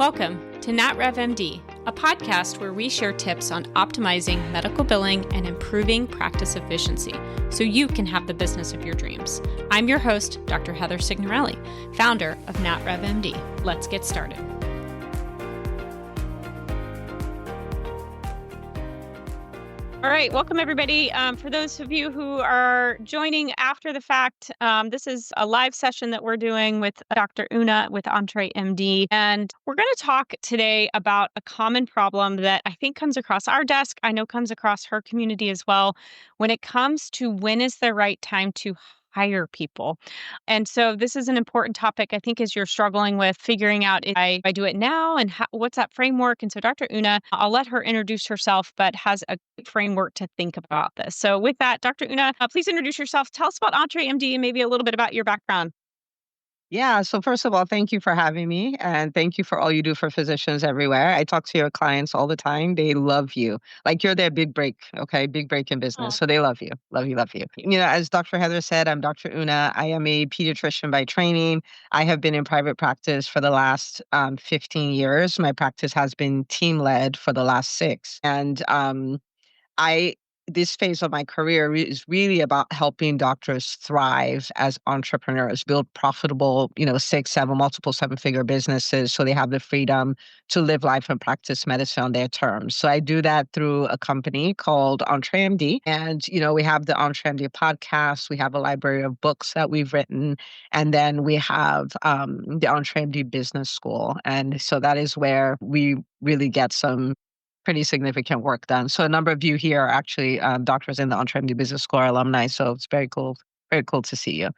Welcome to NatRevMD, a podcast where we share tips on optimizing medical billing and improving practice efficiency so you can have the business of your dreams. I'm your host, Dr. Heather Signorelli, founder of NatRevMD. Let's get started. All right, welcome everybody. For those of you who are joining after the fact, this is a live session that we're doing with Dr. Una with EntreMD, and we're going to talk today about a common problem that I think comes across our desk. I know comes across her community as well when it comes to when is the right time to hire people. And so this is an important topic, I think, as you're struggling with figuring out if I do it now and what's that framework. And so Dr. Una, I'll let her introduce herself, but has a framework to think about this. So with that, Dr. Una, please introduce yourself. Tell us about EntreMD and maybe a little bit about your background. Yeah. So first of all, thank you for having me, and thank you for all you do for physicians everywhere. I talk to your clients all the time. They love you. Like you're their big break, okay? Big break in business. Oh. So they love you. Love you, love you. You know, as Dr. Heather said, I'm Dr. Una. I am a pediatrician by training. I have been in private practice for the last 15 years. My practice has been team-led for the last 6. And this phase of my career is really about helping doctors thrive as entrepreneurs, build profitable, 6, 7, multiple 7-figure businesses so they have the freedom to live life and practice medicine on their terms. So I do that through a company called EntreMD. And, we have the EntreMD podcast. We have a library of books that we've written. And then we have the EntreMD Business School. And so that is where we really get some pretty significant work done. So a number of you here are actually doctors in the EntreMD Business School alumni. So it's very cool to see you.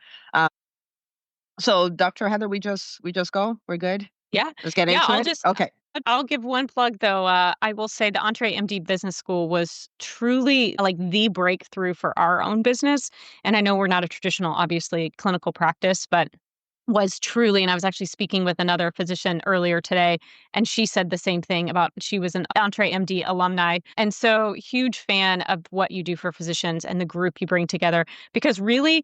So Dr. Heather, we just go. We're good. Yeah. Let's get into it. Okay. I'll give one plug though. I will say the EntreMD Business School was truly like the breakthrough for our own business. And I know we're not a traditional, obviously, clinical practice, but was truly, and I was actually speaking with another physician earlier today, and she said the same thing about she was an EntreMD alumni. And so huge fan of what you do for physicians and the group you bring together, because really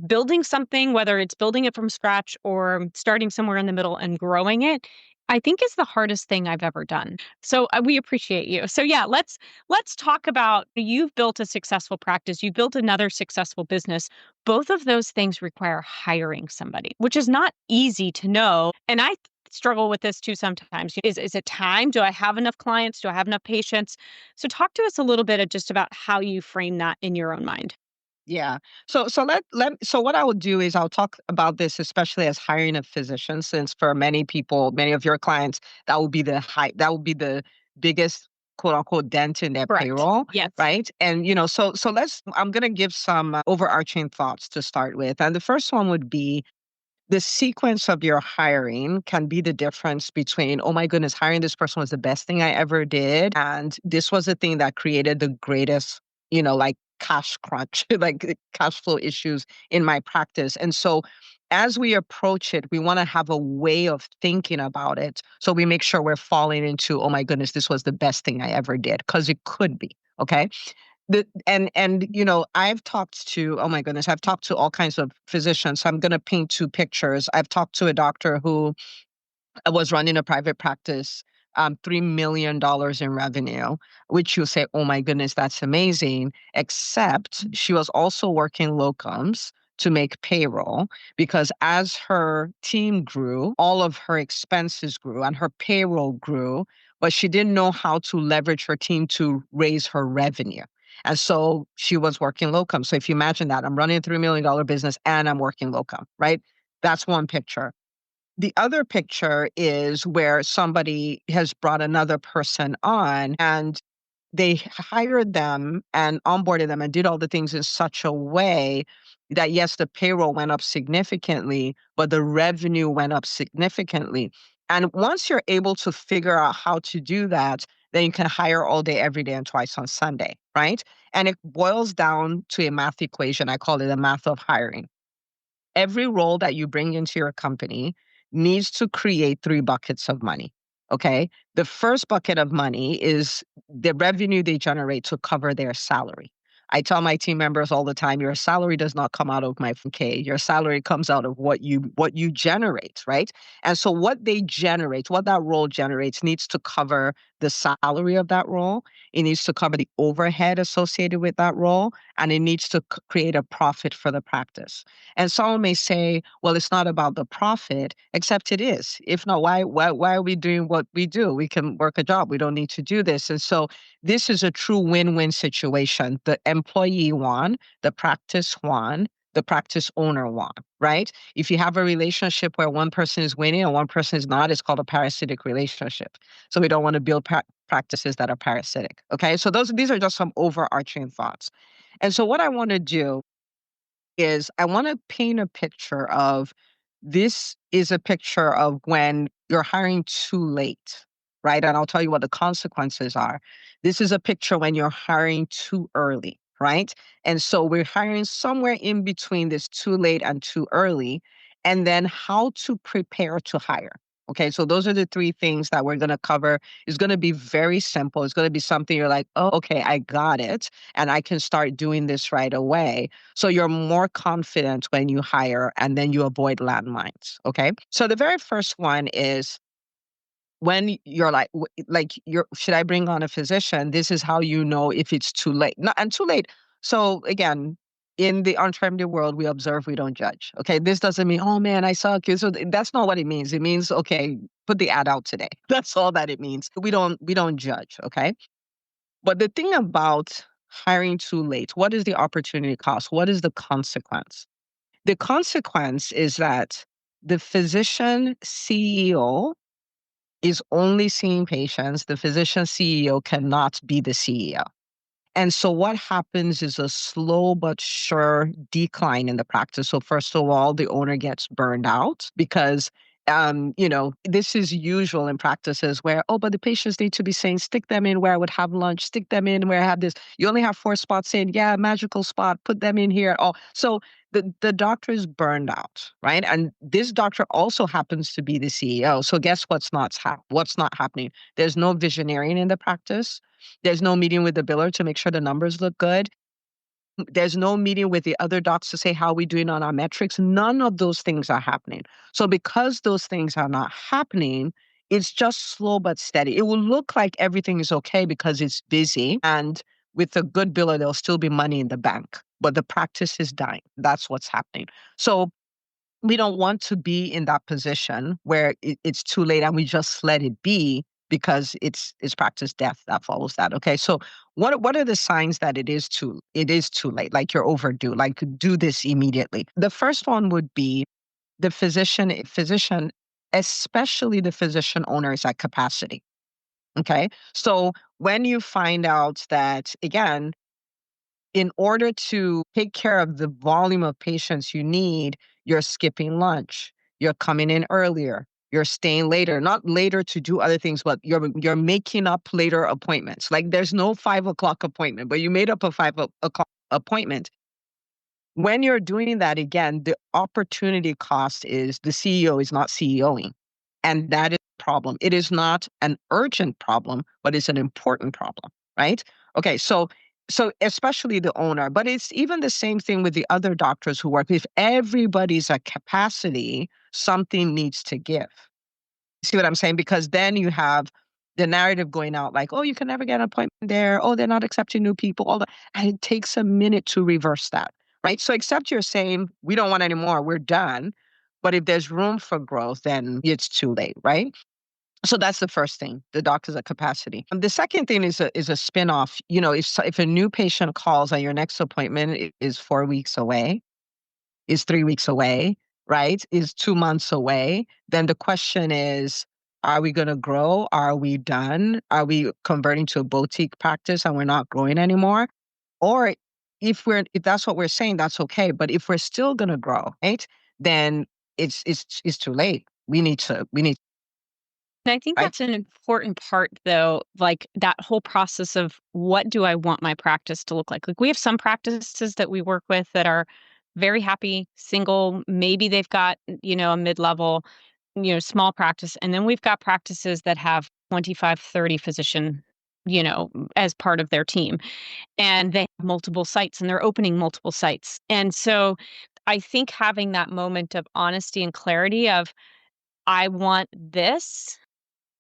building something, whether it's building it from scratch or starting somewhere in the middle and growing it, I think is the hardest thing I've ever done. So we appreciate you. So yeah, let's talk about, you've built a successful practice, you've built another successful business. Both of those things require hiring somebody, which is not easy to know. And I struggle with this too sometimes. Is it time? Do I have enough clients? Do I have enough patients? So talk to us a little bit just about how you frame that in your own mind. Yeah. So what I will do is I'll talk about this, especially as hiring a physician, since for many people, many of your clients, that will be the biggest quote unquote dent in their Correct. payroll. Yes. Right. And I'm gonna give some overarching thoughts to start with. And the first one would be the sequence of your hiring can be the difference between, oh my goodness, hiring this person was the best thing I ever did. And this was the thing that created the greatest, like cash crunch, like cash flow issues in my practice. And so as we approach it, we want to have a way of thinking about it. So we make sure we're falling into, oh my goodness, this was the best thing I ever did, because it could be. Okay. I've talked to, oh my goodness, I've talked to all kinds of physicians. So I'm going to paint 2 pictures. I've talked to a doctor who was running a private practice, $3 million in revenue, which you say, oh my goodness, that's amazing. Except she was also working locums to make payroll, because as her team grew, all of her expenses grew and her payroll grew, but she didn't know how to leverage her team to raise her revenue. And so she was working locum. So if you imagine that, I'm running a $3 million business and I'm working locum, right? That's one picture. The other picture is where somebody has brought another person on and they hired them and onboarded them and did all the things in such a way that, yes, the payroll went up significantly, but the revenue went up significantly. And once you're able to figure out how to do that, then you can hire all day, every day, and twice on Sunday, right? And it boils down to a math equation. I call it a math of hiring. Every role that you bring into your company needs to create 3 buckets of money. Okay. The first bucket of money is the revenue they generate to cover their salary. I tell my team members all the time, your salary does not come out of my 4K. Your salary comes out of what you generate, right? And so what they generate, what that role generates needs to cover the salary of that role. It needs to cover the overhead associated with that role, and it needs to create a profit for the practice. And someone may say, well, it's not about the profit, except it is. If not, why are we doing what we do? We can work a job. We don't need to do this. And so this is a true win-win situation. The employee won, the practice won, the practice owner won, right? If you have a relationship where one person is winning and one person is not, it's called a parasitic relationship. So we don't want to build practices that are parasitic. Okay. So these are just some overarching thoughts. And so what I want to do is I want to paint a picture of this is a picture of when you're hiring too late, right? And I'll tell you what the consequences are. This is a picture when you're hiring too early, right? And so we're hiring somewhere in between this too late and too early, and then how to prepare to hire. Okay, so those are the three things that we're going to cover. It's going to be very simple. It's going to be something you're like, oh, okay, I got it. And I can start doing this right away. So you're more confident when you hire and then you avoid landmines. Okay. So the very first one is when you're like, should I bring on a physician? This is how you know if it's too late. No, and too late. So again, in the entrepreneurial world, we observe, we don't judge. Okay. This doesn't mean, oh man, I suck. So that's not what it means. It means, okay, put the ad out today. That's all that it means. We don't judge. Okay. But the thing about hiring too late, what is the opportunity cost? What is the consequence? The consequence is that the physician CEO is only seeing patients. The physician CEO cannot be the CEO. And so what happens is a slow but sure decline in the practice. So first of all, the owner gets burned out because this is usual in practices where, oh, but the patients need to be saying, stick them in where I would have lunch, stick them in where I have this. You only have 4 spots saying, yeah, magical spot, put them in here. Oh, so the doctor is burned out, right? And this doctor also happens to be the CEO. So guess what's not happening? There's no visionarian in the practice. There's no meeting with the biller to make sure the numbers look good. There's no meeting with the other docs to say how we doing on our metrics. None of those things are happening. So because those things are not happening, it's just slow but steady. It will look like everything is okay because it's busy. And with a good biller, there'll still be money in the bank. But the practice is dying. That's what's happening. So we don't want to be in that position where it's too late and we just let it be because it's practice death that follows that. Okay, so what are the signs that it is too late? Like you're overdue. Like do this immediately. The first one would be the physician, especially the physician owner is at capacity. Okay, so when you find out that again in order to take care of the volume of patients you need, you're skipping lunch, you're coming in earlier, you're staying later, not later to do other things, but you're making up later appointments. Like there's no 5 o'clock appointment, but you made up a 5 o'clock appointment. When you're doing that again, the opportunity cost is the CEO is not CEOing. And that is a problem. It is not an urgent problem, but it's an important problem, right? Okay, so especially the owner, but it's even the same thing with the other doctors who work. If everybody's at capacity, something needs to give. See what I'm saying? Because then you have the narrative going out like, oh, you can never get an appointment there. Oh, they're not accepting new people. All that. And it takes a minute to reverse that, right? So except you're saying, we don't want any more, we're done. But if there's room for growth, then it's too late, right? So that's the first thing, the doctor's at capacity. And the second thing is a spin-off. If a new patient calls and your next appointment is 4 weeks away, is 3 weeks away, right? Is 2 months away, then the question is, are we going to grow? Are we done? Are we converting to a boutique practice and we're not growing anymore? Or if that's what we're saying, that's okay. But if we're still going to grow, right? Then it's too late. We need, And I think right? that's an important part, though, like that whole process of what do I want my practice to look like? Like, we have some practices that we work with that are very happy, single. Maybe they've got, a mid level, small practice. And then we've got practices that have 25, 30 physician as part of their team. And they have multiple sites and they're opening multiple sites. And so I think having that moment of honesty and clarity of, I want this.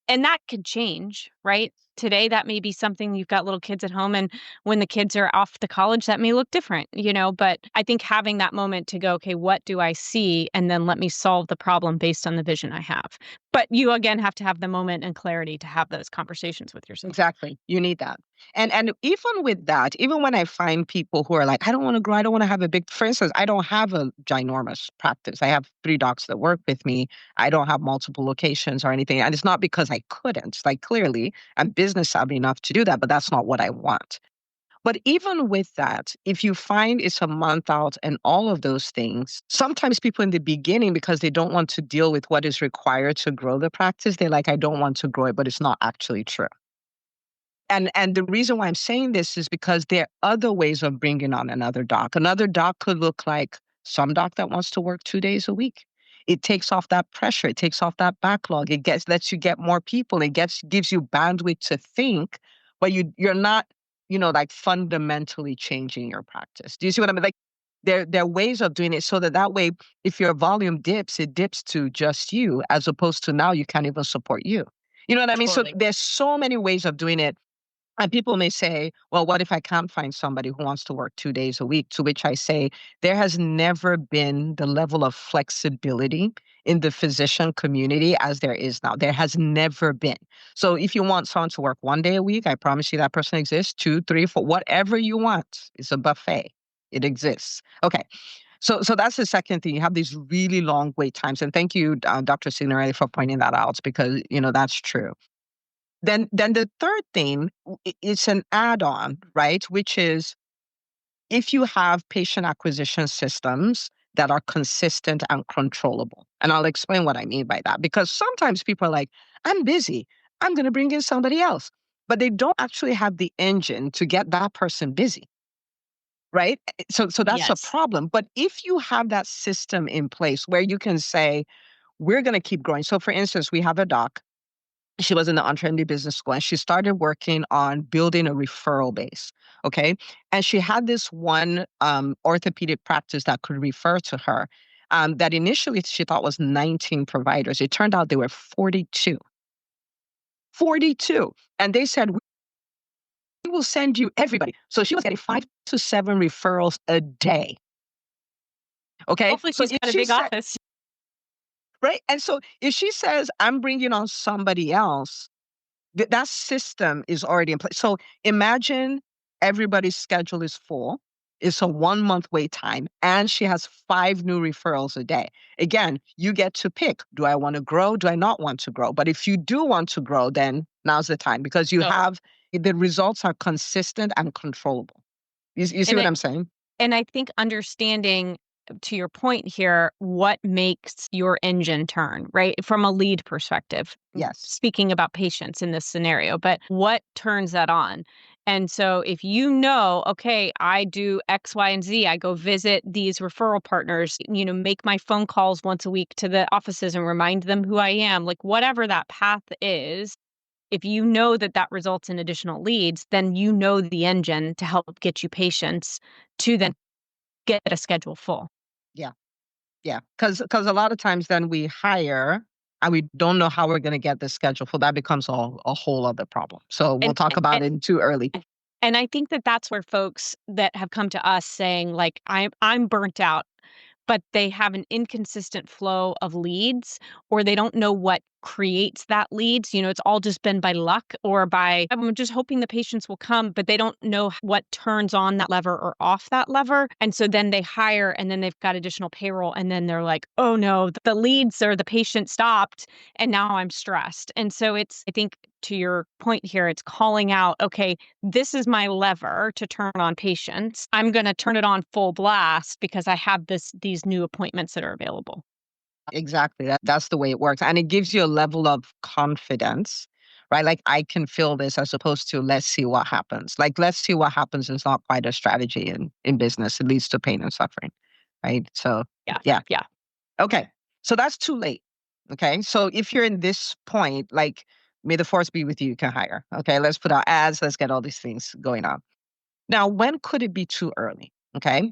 And that could change, right? Today, that may be something you've got little kids at home, and when the kids are off to college, that may look different. But I think having that moment to go, okay, what do I see? And then let me solve the problem based on the vision I have. But you again have to have the moment and clarity to have those conversations with yourself. Exactly. You need that. And even with that, even when I find people who are like, I don't want to grow, I don't want to have a big, for instance, I don't have a ginormous practice. I have 3 docs that work with me. I don't have multiple locations or anything. And it's not because I couldn't. Like clearly, I'm business savvy enough to do that, but that's not what I want. But even with that, if you find it's a month out and all of those things, sometimes people in the beginning, because they don't want to deal with what is required to grow the practice, they're like, I don't want to grow it, but it's not actually true. And the reason why I'm saying this is because there are other ways of bringing on another doc. Another doc could look like some doc that wants to work 2 days a week. It takes off that pressure. It takes off that backlog. Lets you get more people. Gives you bandwidth to think, but you're not, like fundamentally changing your practice. Do you see what I mean? Like there are ways of doing it so that way, if your volume dips, it dips to just you, as opposed to now you can't even support you. You know what I mean? So Totally. there's so many ways of doing it, and people may say, well, what if I can't find somebody who wants to work 2 days a week? To which I say, there has never been the level of flexibility in the physician community as there is now. There has never been. So if you want someone to work 1 day a week, I promise you that person exists. 2, 3, 4, whatever you want. It's a buffet. It exists. Okay. So that's the second thing. You have these really long wait times. And thank you, Dr. Signorelli, for pointing that out, because, that's true. Then the third thing, it's an add-on, right? Which is, if you have patient acquisition systems that are consistent and controllable. And I'll explain what I mean by that, because sometimes people are like, I'm busy, I'm going to bring in somebody else, but they don't actually have the engine to get that person busy, right? So that's a Yes. problem. But if you have that system in place where you can say, we're going to keep growing. So for instance, we have a doc. She was in the Entrepreneur Business School, and she started working on building a referral base. Okay. And she had this one orthopedic practice that could refer to her, that initially she thought was 19 providers. It turned out there were 42. 42. And they said, we will send you everybody. So she was getting 5 to 7 referrals a day. Okay. Hopefully So she's if got a she big said, office. right. And so if she says, I'm bringing on somebody else, that system is already in place. So imagine everybody's schedule is full. It's a 1 month wait time, and she has 5 new referrals a day. Again, you get to pick. Do I want to grow? Do I not want to grow? But if you do want to grow, then now's the time, because you So, have the results are consistent and controllable. You see and what I, I'm saying? And I think understanding, to your point here, what makes your engine turn, right? From a lead perspective, Yes. speaking about patients in this scenario, but what turns that on? And so if you know, okay, I do X, Y, and Z, I go visit these referral partners, make my phone calls once a week to the offices and remind them who I am, like whatever that path is. If you know that that results in additional leads, then you know the engine to help get you patients to then get a schedule full. Yeah. Yeah. Because a lot of times then we hire and we don't know how we're going to get the schedule full. That becomes a whole other problem. So we'll And talk about it too early. and I think that that's where folks that have come to us saying like I'm burnt out, but they have an inconsistent flow of leads, or they don't know what creates that leads. It's all just been by luck or by, I'm just hoping the patients will come, but they don't know what turns on that lever or off that lever. And so then they hire and then they've got additional payroll. And then they're like, oh no, the leads or the patient stopped. And now I'm stressed. And so I think to your point here, it's calling out, okay, this is my lever to turn on patients. I'm going to turn it on full blast because I have these new appointments that are available. Exactly. That's the way it works. And it gives you a level of confidence, right? Like, I can feel this, as opposed to let's see what happens. Like, let's see what happens is not quite a strategy in business. It leads to pain and suffering, right? So, Yeah. yeah. Yeah. Okay. So that's too late. Okay. So if you're in this point, like, may the force be with you. You can hire. Okay, let's put out ads. Let's get all these things going on. Now, when could it be too early? Okay.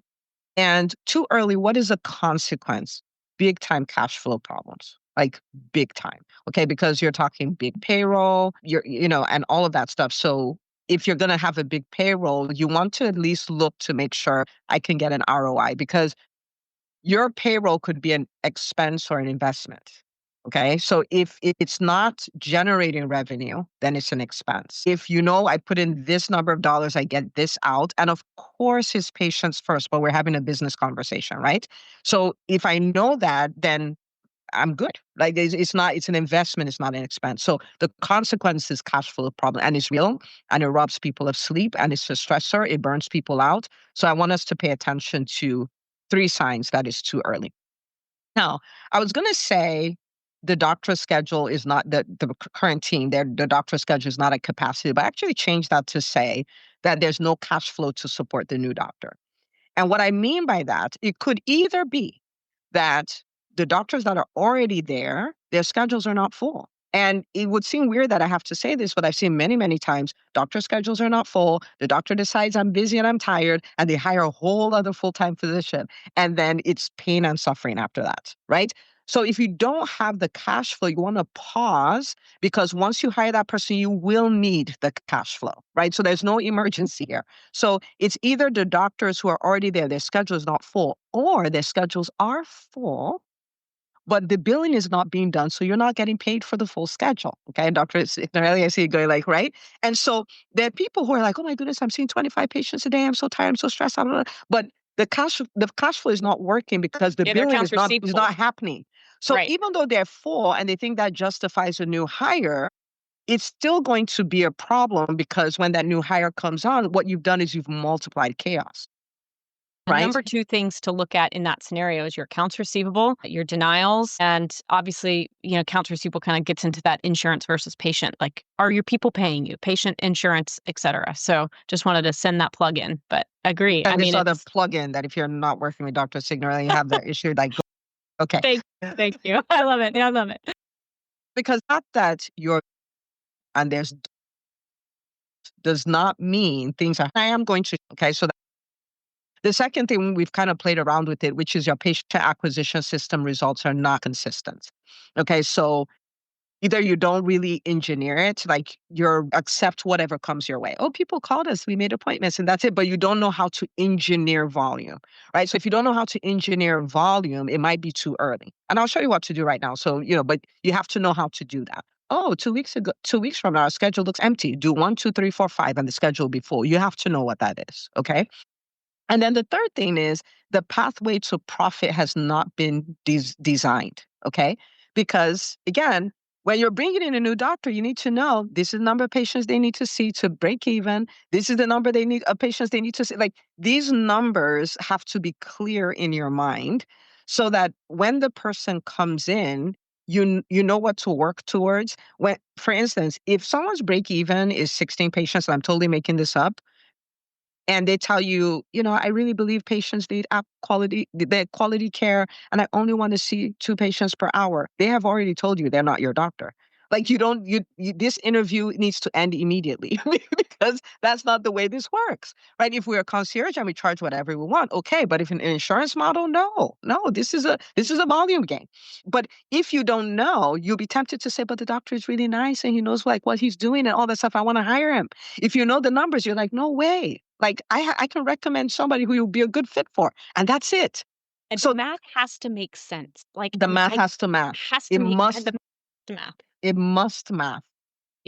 And too early, what is a consequence? Big time cash flow problems, like big time. Okay. Because you're talking big payroll, and all of that stuff. So if you're going to have a big payroll, you want to at least look to make sure I can get an ROI, because your payroll could be an expense or an investment. Okay. So if it's not generating revenue, then it's an expense. If I put in this number of dollars, I get this out. And of course, his patients first, but we're having a business conversation, right? So if I know that, then I'm good. Like it's an investment, it's not an expense. So the consequence is cash flow problem, and it's real, and it robs people of sleep, and it's a stressor. It burns people out. So I want us to pay attention to three signs that it's too early. Now, I was going to say the doctor's schedule is not the current team, the doctor's schedule is not at capacity, but I actually changed that to say that there's no cash flow to support the new doctor. And what I mean by that, it could either be that the doctors that are already there, their schedules are not full. And it would seem weird that I have to say this, but I've seen many, many times doctor schedules are not full. The doctor decides I'm busy and I'm tired, and they hire a whole other full-time physician. And then it's pain and suffering after that, right? So if you don't have the cash flow, you want to pause, because once you hire that person, you will need the cash flow, right? So there's no emergency here. So it's either the doctors who are already there, their schedule is not full, or their schedules are full, but the billing is not being done. So you're not getting paid for the full schedule. Okay. And Dr. Narelli, I see you going like, right. And so there are people who are like, oh my goodness, I'm seeing 25 patients a day. I'm so tired. I'm so stressed. Blah, blah, blah. But the cash flow is not working because the Yeah, their billing accounts is receivable. not happening. So Right. even though they're full and they think that justifies a new hire, it's still going to be a problem, because when that new hire comes on, what you've done is you've multiplied chaos, The right? number two things to look at in that scenario is your accounts receivable, your denials, and obviously, accounts receivable kind of gets into that insurance versus patient. Like, are your people paying you? Patient insurance, et cetera. So just wanted to send that plug in, but agree. I And this mean, other it's plugin that if you're not working with Dr. Signorelli, you have the issue like, okay, thank, thank you. I love it. I love it. because not that you're and there's does not mean things are. I am going to. Okay, so the second thing, we've kind of played around with it, which is your patient acquisition system results are not consistent. Okay, so either you don't really engineer it, like you're accept whatever comes your way. Oh, people called us, we made appointments, and that's it. But you don't know how to engineer volume, right? So if you don't know how to engineer volume, it might be too early. And I'll show you what to do right now. So, but you have to know how to do that. Oh, 2 weeks ago, 2 weeks from now, our schedule looks empty. Do 1, 2, 3, 4, 5, and the schedule will be full. You have to know what that is. Okay. And then the third thing is the pathway to profit has not been designed, okay? Because again, when you're bringing in a new doctor, you need to know this is the number of patients they need to see to break even. This is the number of patients they need to see. Like these numbers have to be clear in your mind, so that when the person comes in, you know what to work towards. When, for instance, if someone's break even is 16 patients, and I'm totally making this up, and they tell you, I really believe patients need quality care, and I only want to see 2 patients per hour. They have already told you they're not your doctor. Like you don't this interview needs to end immediately because that's not the way this works, right? If we're a concierge and we charge whatever we want, okay. But if an insurance model, no, this is a volume game. But if you don't know, you'll be tempted to say, but the doctor is really nice and he knows like what he's doing and all that stuff. I want to hire him. If you know the numbers, you're like, no way. Like I can recommend somebody who you'll be a good fit for, and that's it. And the So math has to make sense. Like, the math I has to math. has to It make must the math. it must math.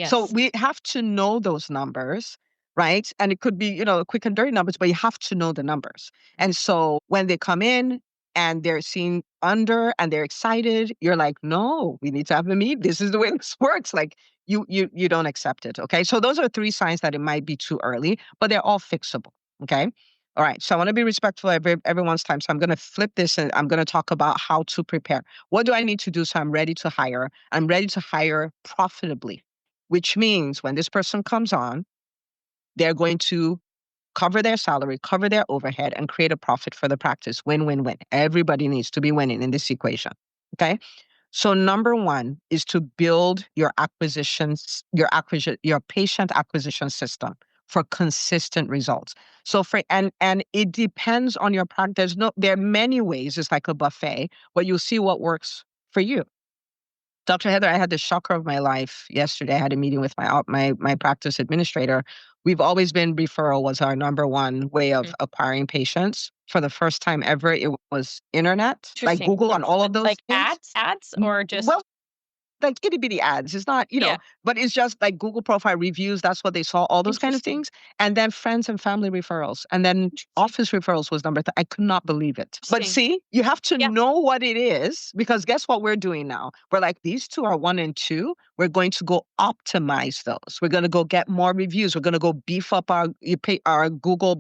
So Yes. we have to know those numbers, right? And it could be, quick and dirty numbers, but you have to know the numbers. And so when they come in and they're seeing under and they're excited, you're like, no, we need to have a meet. This is the way this works. Like you don't accept it. Okay. So those are three signs that it might be too early, but they're all fixable. Okay. All right. So I want to be respectful of everyone's time. So I'm going to flip this and I'm going to talk about how to prepare. What do I need to do so I'm ready to hire? I'm ready to hire profitably, which means when this person comes on, they're going to cover their salary, cover their overhead, and create a profit for the practice. Win, win, win. Everybody needs to be winning in this equation. Okay. So number one is to build your patient acquisition system for consistent results. So and it depends on your product. There are many ways. It's like a buffet, but you'll see what works for you. Dr. Heather, I had the shocker of my life yesterday. I had a meeting with my practice administrator. We've always been referral was our number one way of Mhm. acquiring patients. For the first time ever, it was internet, like Interesting. Google and all of those Like things. ads or Well, just like itty bitty ads. It's not, yeah, but it's just like Google profile reviews. That's what they saw, all those kind of interesting. things. And then friends and family referrals. And then Interesting. office referrals was number three. I could not believe it. But Interesting. see, you have to Yeah. know what it is because guess what we're doing now? We're like, these two are one and two. We're going to go optimize those. We're going to go get more reviews. We're going to go beef up our Google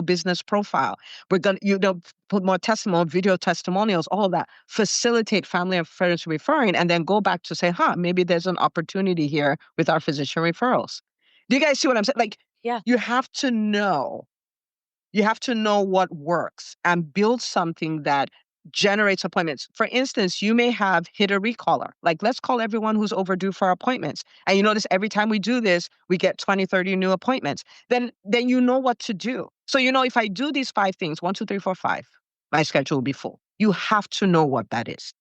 business profile. We're going to, put more video testimonials, all of that, facilitate family and friends referring, and then go back to say, maybe there's an opportunity here with our physician referrals. Do you guys see what I'm saying? Like, Yeah. you have to know, what works and build something that generates appointments. For instance, you may have hit a recaller. Like, let's call everyone who's overdue for appointments. And you notice every time we do this, we get 20, 30 new appointments. Then you know what to do. So, if I do these 5 things, 1, 2, 3, 4, 5, my schedule will be full. You have to know what that is.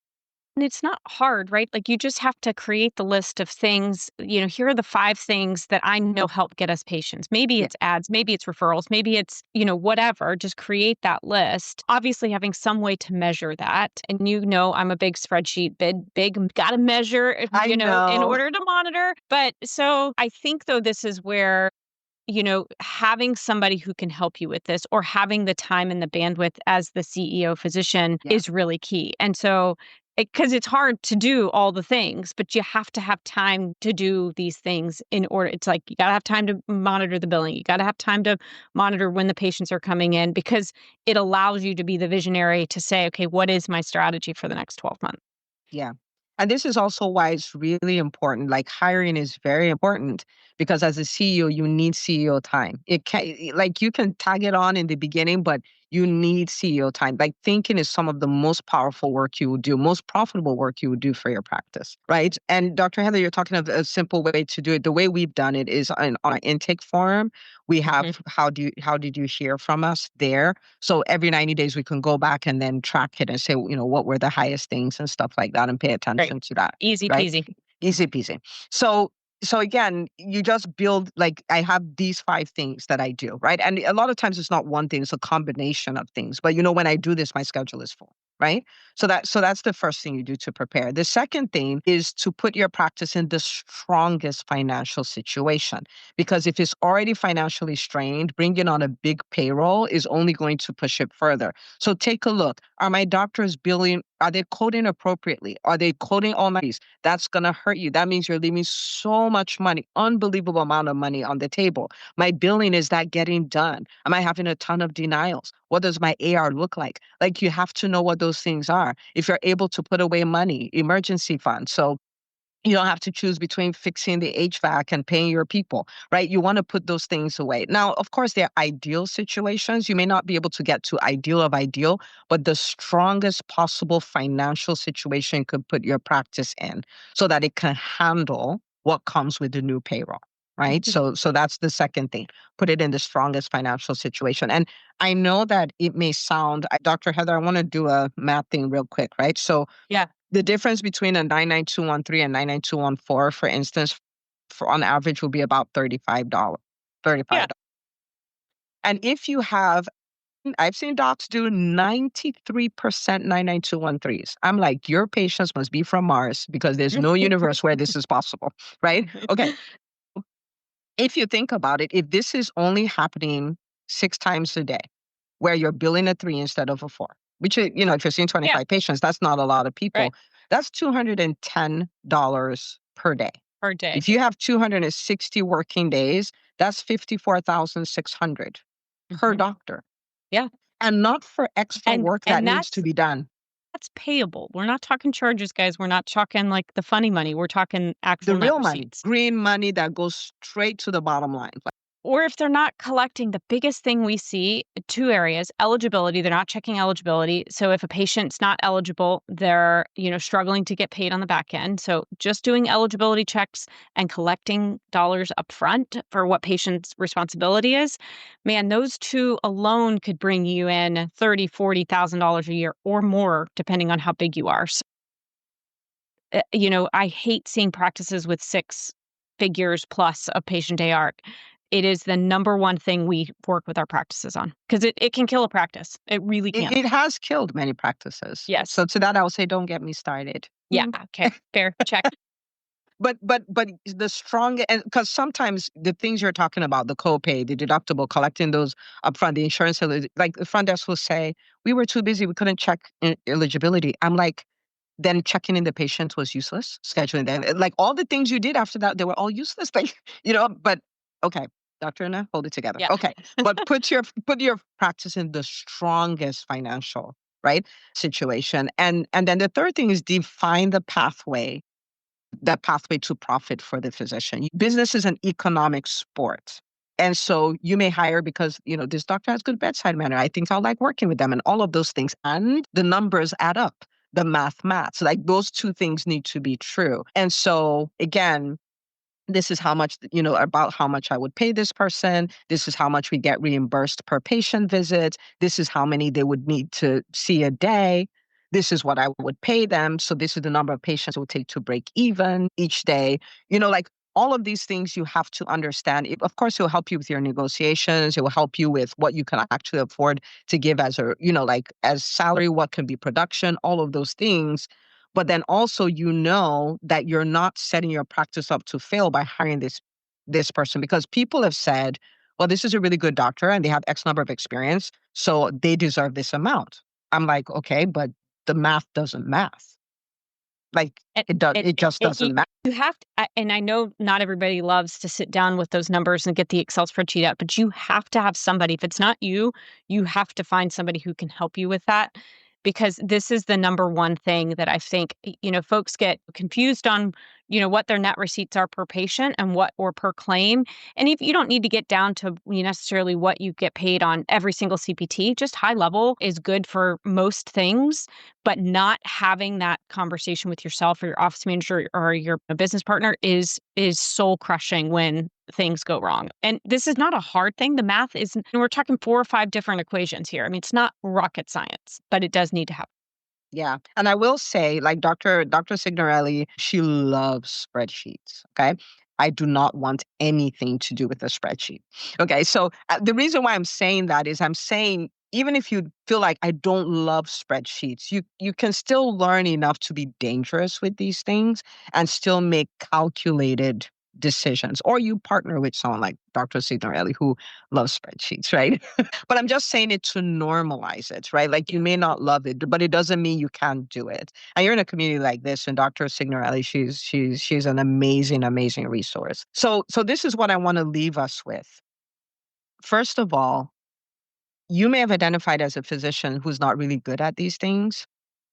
And it's not hard, right? Like you just have to create the list of things, here are the 5 things that I know help get us patients. Maybe Yeah. it's ads, maybe it's referrals, maybe it's, whatever. Just create that list. Obviously having some way to measure that. And I'm a big spreadsheet, big, gotta measure, I in know. order to monitor. But so I think though this is where having somebody who can help you with this or having the time and the bandwidth as the CEO physician Yeah. is really key. And so, because it's hard to do all the things, but you have to have time to do these things in order. It's like you got to have time to monitor the billing. You got to have time to monitor when the patients are coming in because it allows you to be the visionary to say, okay, what is my strategy for the next 12 months? Yeah. And this is also why it's really important. Like hiring is very important because as a CEO, you need CEO time. It can like you can tag it on in the beginning, but you need CEO time. Like thinking is some of the most powerful work you would do, most profitable work you would do for your practice, right? And Dr. Heather, you're talking of a simple way to do it. The way we've done it is on our intake form. We Mhm. have how did you hear from us there? So every 90 days, we can go back and then track it and say, what were the highest things and stuff like that and pay Right. attention to that, Easy right? peasy. Easy peasy. So, so again, you just build like I have these 5 things that I do, right? And a lot of times it's not one thing, it's a combination of things. But when I do this, my schedule is full, right? So that's the first thing you do to prepare. The second thing is to put your practice in the strongest financial situation. Because if it's already financially strained, bringing on a big payroll is only going to push it further. So take a look. Are my doctors billing? Are they coding appropriately? Are they coding all my fees? That's going to hurt you. That means you're leaving so much money, unbelievable amount of money on the table. My billing, is that getting done? Am I having a ton of denials? What does my AR look like? Like you have to know what those things are. If you're able to put away money, emergency funds. So you don't have to choose between fixing the HVAC and paying your people, right? You want to put those things away. Now, of course, there are ideal situations. You may not be able to get to ideal of ideal, but the strongest possible financial situation you could put your practice in so that it can handle what comes with the new payroll. Right. So that's the second thing. Put it in the strongest financial situation. And I know that it may sound, Dr. Heather, I want to do a math thing real quick, right? So Yeah. the difference between a 99213 and 99214, for instance, for on average will be about $35. Yeah. $35. And if you have, I've seen docs do 93% 99213s. I'm like, your patients must be from Mars because there's no universe where this is possible, right? Okay. If you think about it, if this is only happening 6 times a day, where you're billing a 3 instead of a 4, which is, if you're seeing Yeah. 25 patients, that's not a lot of Right. people. That's $210 per day. Per day. If you have 260 working days, that's 54,600 per Mhm. doctor. Yeah. And not for extra And work that and needs to that's be done. that's payable. We're not talking charges, guys. We're not talking like the funny money. We're talking actual The net real money, receipts. green money that goes straight to the bottom line. or if they're not collecting, the biggest thing we see, two areas: eligibility, they're not checking eligibility. So if a patient's not eligible, they're, struggling to get paid on the back end. So just doing eligibility checks and collecting dollars upfront for what patient's responsibility is, man, those two alone could bring you in $30,000, $40,000 a year or more, depending on how big you are. I hate seeing practices with six figures plus of patient AR. It is the number one thing we work with our practices on because it can kill a practice. It really It can. it has killed many practices. Yes. So to that, I will say, don't get me started. Yeah. Okay. Fair. Check. But the strong, and because sometimes the things you're talking about, the copay, the deductible, collecting those upfront, the insurance, like the front desk will say, we were too busy, we couldn't check eligibility. I'm like, then checking in the patient was useless. Scheduling them, like all the things you did after that, they were all useless. Like, but okay, Dr. Anna, hold it together. Yeah. Okay, but put your practice in the strongest financial, right, situation. And then the third thing is define the pathway, that pathway to profit for the physician. Business is an economic sport. And so you may hire because, this doctor has good bedside manner. I think I'll like working with them and all of those things. And the numbers add up, the maths. Like those two things need to be true. And so again, this is how much, about how much I would pay this person. This is how much we get reimbursed per patient visit. This is how many they would need to see a day. This is what I would pay them. So this is the number of patients it would take to break even each day. Like all of these things you have to understand. Of course, it will help you with your negotiations. It will help you with what you can actually afford to give as like as salary, what can be production, all of those things. But then also, that you're not setting your practice up to fail by hiring this person, because people have said, well, this is a really good doctor and they have X number of experience, so they deserve this amount. I'm like, okay, but the math doesn't math. Like And it does, it just you doesn't math. you have to, and I know not everybody loves to sit down with those numbers and get the Excel spreadsheet out, but you have to have somebody. If it's not you, you have to find somebody who can help you with that, because this is the number one thing that I think, folks get confused on, what their net receipts are per patient and what or per claim. And if you don't need to get down to necessarily what you get paid on every single CPT, just high level is good for most things, but not having that conversation with yourself or your office manager or your business partner is soul crushing when things go wrong. And this is not a hard thing. The math is, and we're talking four or five different equations here. I mean, it's not rocket science, but it does need to happen. Yeah. And I will say, like Dr. Signorelli, she loves spreadsheets. Okay. I do not want anything to do with a spreadsheet. Okay. So the reason why I'm saying that is I'm saying, even if you feel like I don't love spreadsheets, you can still learn enough to be dangerous with these things and still make calculated decisions. Or you partner with someone like Dr. Signorelli who loves spreadsheets, right? But I'm just saying it to normalize it, right? Like you may not love it, but it doesn't mean you can't do it. And you're in a community like this, and Dr. Signorelli, she's an amazing, amazing resource. So this is what I want to leave us with. First of all, you may have identified as a physician who's not really good at these things,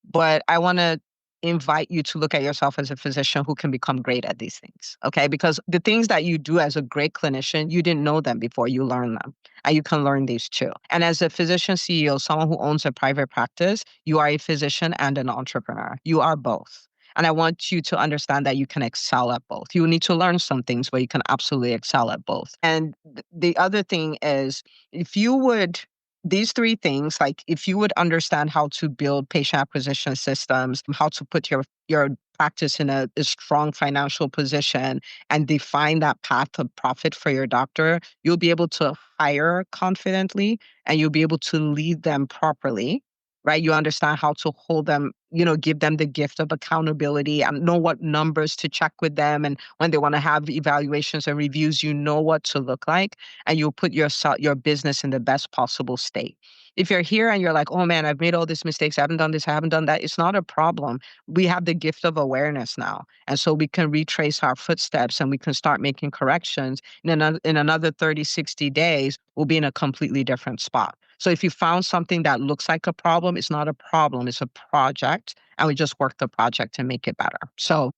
but I want to invite you to look at yourself as a physician who can become great at these things. Okay. Because the things that you do as a great clinician, you didn't know them before you learn them. And you can learn these too. And as a physician CEO, someone who owns a private practice, you are a physician and an entrepreneur. You are both. And I want you to understand that you can excel at both. You need to learn some things, but you can absolutely excel at both. And the other thing is, if you would these three things, like if you would understand how to build patient acquisition systems, how to put your practice in a strong financial position and define that path of profit for your doctor, you'll be able to hire confidently and you'll be able to lead them properly. Right. You understand how to hold them, give them the gift of accountability and know what numbers to check with them. And when they want to have evaluations and reviews, you know what to look like, and you'll put your business in the best possible state. If you're here and you're like, oh man, I've made all these mistakes, I haven't done this, I haven't done that, it's not a problem. We have the gift of awareness now. And so we can retrace our footsteps and we can start making corrections. In another 30, 60 days, we'll be in a completely different spot. So if you found something that looks like a problem, it's not a problem, it's a project. And we just work the project to make it better. So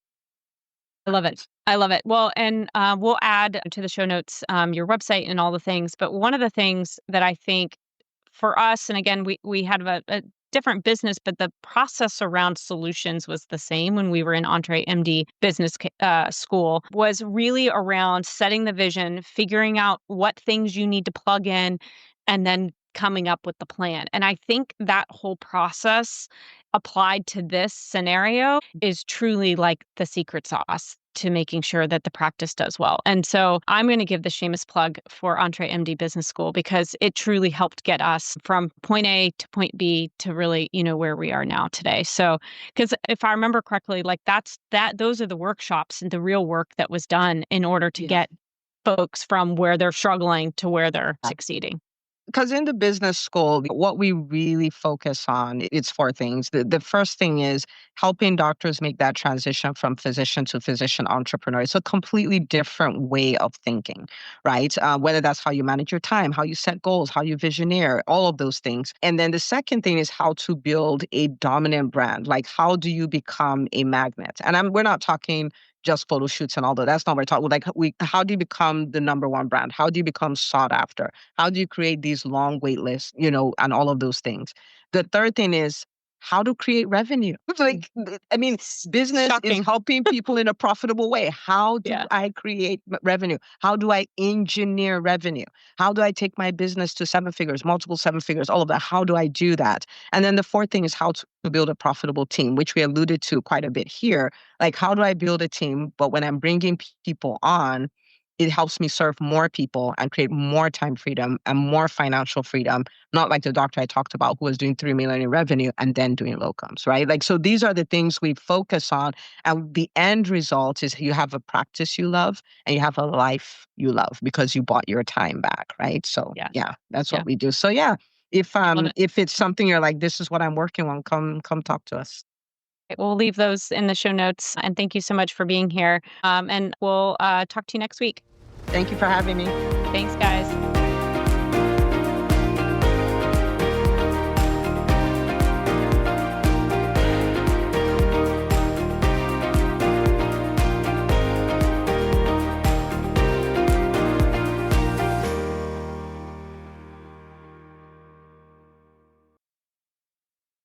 I love it. I love it. Well, and we'll add to the show notes your website and all the things. But one of the things that I think for us, and again, we had a different business, but the process around solutions was the same when we were in Entree MD Business School. Was really around setting the vision, figuring out what things you need to plug in, and then coming up with the plan. And I think that whole process applied to this scenario is truly like the secret sauce to making sure that the practice does well. And so I'm going to give the shameless plug for Entree MD Business School because it truly helped get us from point A to point B to really, where we are now today. So, because if I remember correctly, like those are the workshops and the real work that was done in order to Yeah. get folks from where they're struggling to where they're succeeding. Because in the business school, what we really focus on, it's four things. The first thing is helping doctors make that transition from physician to physician entrepreneur. It's a completely different way of thinking, right? Whether that's how you manage your time, how you set goals, how you visioneer, all of those things. And then the second thing is how to build a dominant brand. Like, how do you become a magnet? And we're not talking just photo shoots and all that. That's not what we're talking. Like, how do you become the number one brand? How do you become sought after? How do you create these long wait lists, and all of those things? The third thing is how to create revenue. Like, I mean, business is Shocking. helping people in a profitable way. How do Yeah. I create revenue? How do I engineer revenue? How do I take my business to seven figures, multiple seven figures, all of that? How do I do that? And then the fourth thing is how to build a profitable team, which we alluded to quite a bit here. Like, how do I build a team? But when I'm bringing people on, it helps me serve more people and create more time freedom and more financial freedom. Not like the doctor I talked about who was doing 3 million in revenue and then doing locums, right? Like, so these are the things we focus on. And the end result is you have a practice you love and you have a life you love because you bought your time back, right? So Yes. yeah, that's Yeah. what we do. So yeah, if I love it. if it's something you're like, this is what I'm working on, come talk to us. We'll leave those in the show notes. And thank you so much for being here. And we'll talk to you next week. Thank you for having me. Thanks, guys.